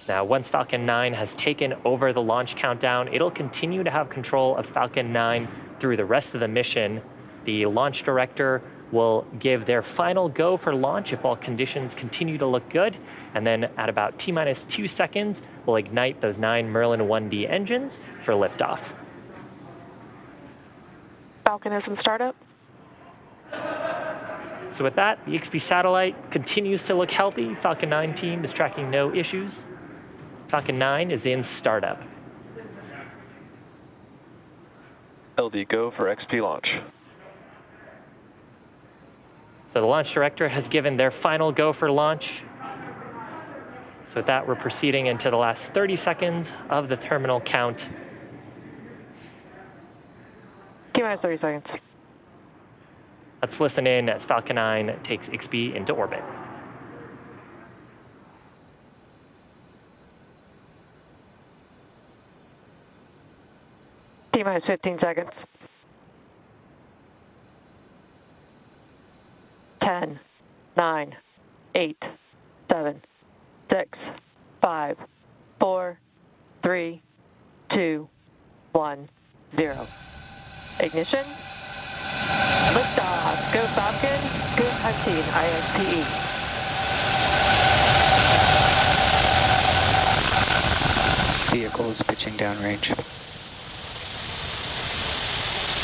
Now, once Falcon 9 has taken over the launch countdown, it'll continue to have control of Falcon 9 through the rest of the mission. The launch director will give their final go for launch if all conditions continue to look good. And then at about T-minus 2 seconds, we'll ignite those 9 Merlin 1D engines for liftoff. Falcon is in startup. So with that, the IXPE satellite continues to look healthy. Falcon 9 team is tracking no issues. Falcon 9 is in startup. LD go for XP launch. So the launch director has given their final go for launch. So with that, we're proceeding into the last 30 seconds of the terminal count. T-minus 30 seconds. Let's listen in as Falcon 9 takes IXPE into orbit. T-minus 15 seconds. 10, 9, 8, 7, 6, 5, 4, 3, 2, 1, 0. Ignition. Liftoff. Go Falcon. Go 15 IXPE. Vehicle is pitching downrange.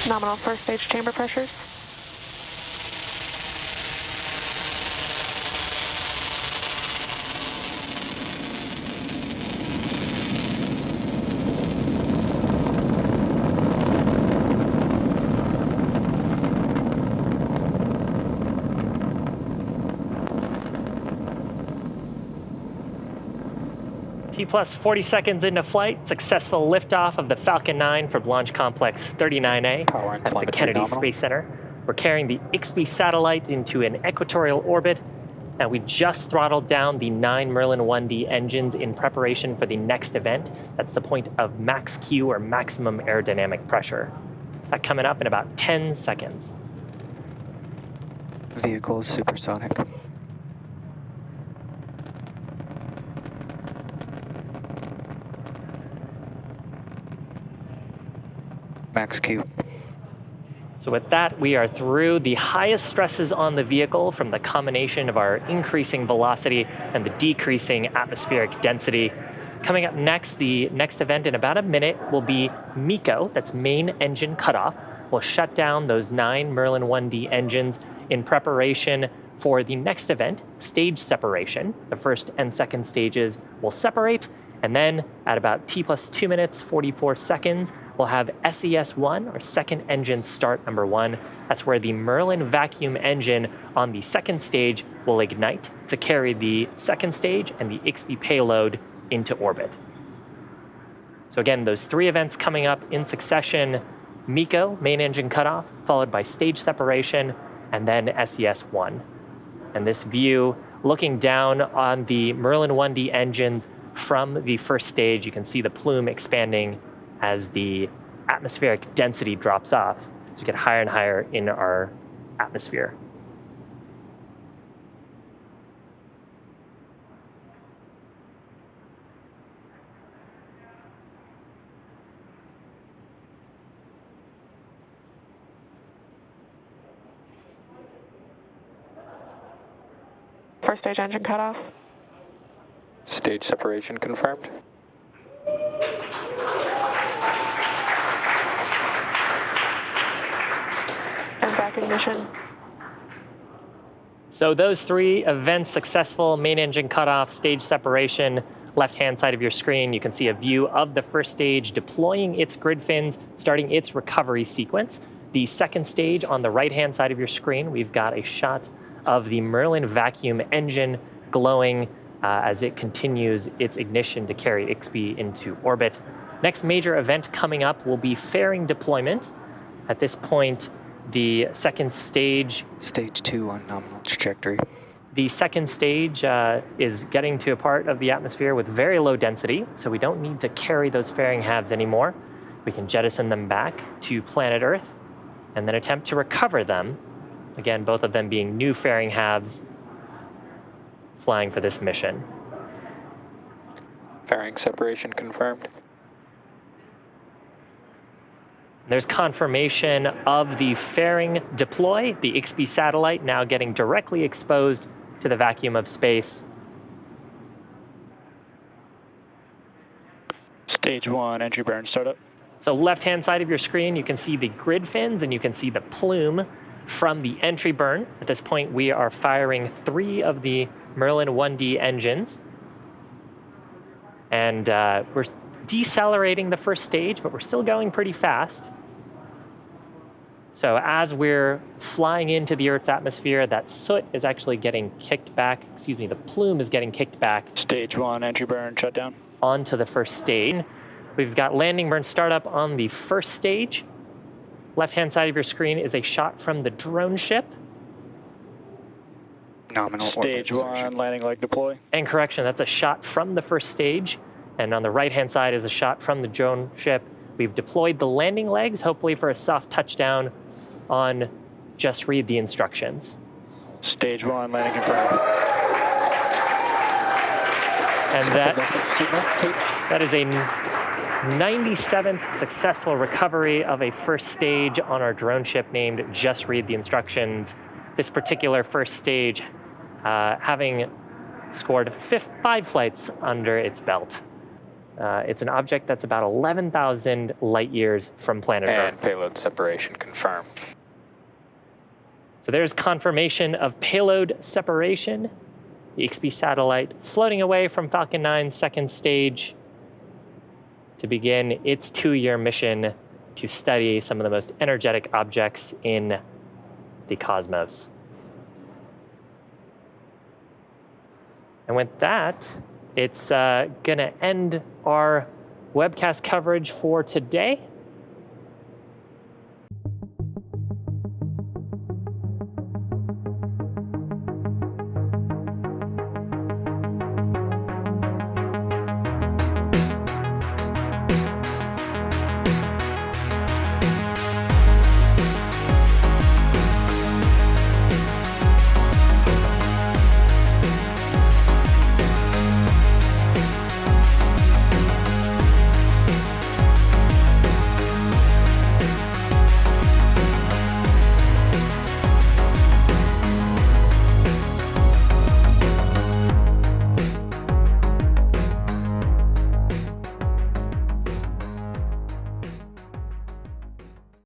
Nominal first stage chamber pressures. T plus 40 seconds into flight, successful liftoff of the Falcon 9 from Launch Complex 39A Power and at the Kennedy nominal. Space Center. We're carrying the IXPE satellite into an equatorial orbit, and we just throttled down the 9 Merlin 1D engines in preparation for the next event. That's the point of max Q, or maximum aerodynamic pressure. That coming up in about 10 seconds. Vehicle is supersonic. Max Q. So with that, we are through the highest stresses on the vehicle from the combination of our increasing velocity and the decreasing atmospheric density. Coming up next, the next event in about a minute will be MECO, that's main engine cutoff. We'll shut down those 9 Merlin 1D engines in preparation for the next event, stage separation. The first and second stages will separate, and then at about T+2 minutes, 44 seconds, we'll have SES-1, or second engine start number 1. That's where the Merlin vacuum engine on the second stage will ignite to carry the second stage and the IXPE payload into orbit. So again, those 3 events coming up in succession: MECO, main engine cutoff, followed by stage separation, and then SES-1. And this view, looking down on the Merlin 1D engines from the first stage, you can see the plume expanding as the atmospheric density drops off, so we get higher and higher in our atmosphere. First stage engine cutoff. Stage separation confirmed. And back ignition. So those 3 events successful: main engine cutoff, stage separation. Left-hand side of your screen, you can see a view of the first stage deploying its grid fins, starting its recovery sequence. The second stage on the right-hand side of your screen, we've got a shot of the Merlin vacuum engine glowing as it continues its ignition to carry IXPE into orbit. Next major event coming up will be fairing deployment. At this point, the second stage... Stage 2 on nominal trajectory. The second stage is getting to a part of the atmosphere with very low density, so we don't need to carry those fairing halves anymore. We can jettison them back to planet Earth and then attempt to recover them. Again, both of them being new fairing halves flying for this mission. Fairing separation confirmed. There's confirmation of the fairing deploy, the IXPE satellite now getting directly exposed to the vacuum of space. Stage 1, entry burn startup. So left-hand side of your screen, you can see the grid fins and you can see the plume from the entry burn. At this point, we are firing 3 of the Merlin 1D engines. And we're decelerating the first stage, but we're still going pretty fast. So as we're flying into the Earth's atmosphere, that soot is actually getting kicked back, the plume is getting kicked back. Stage 1, entry burn shutdown. Onto the first stage. We've got landing burn startup on the first stage. Left-hand side of your screen is a shot from the drone ship. Nominal Stage 1, landing leg deploy. And correction, that's a shot from the first stage. And on the right-hand side is a shot from the drone ship. We've deployed the landing legs, hopefully for a soft touchdown on just read the instructions. Stage 1, landing confirmed. And that is a 97th successful recovery of a first stage on our drone ship named Just Read the Instructions. This particular first stage having scored 5 flights under its belt. It's an object that's about 11,000 light years from planet Earth. And payload separation confirmed. So there's confirmation of payload separation. The IXPE satellite floating away from Falcon 9's second stage to begin its 2-year mission to study some of the most energetic objects in the cosmos. And with that, it's gonna end our webcast coverage for today.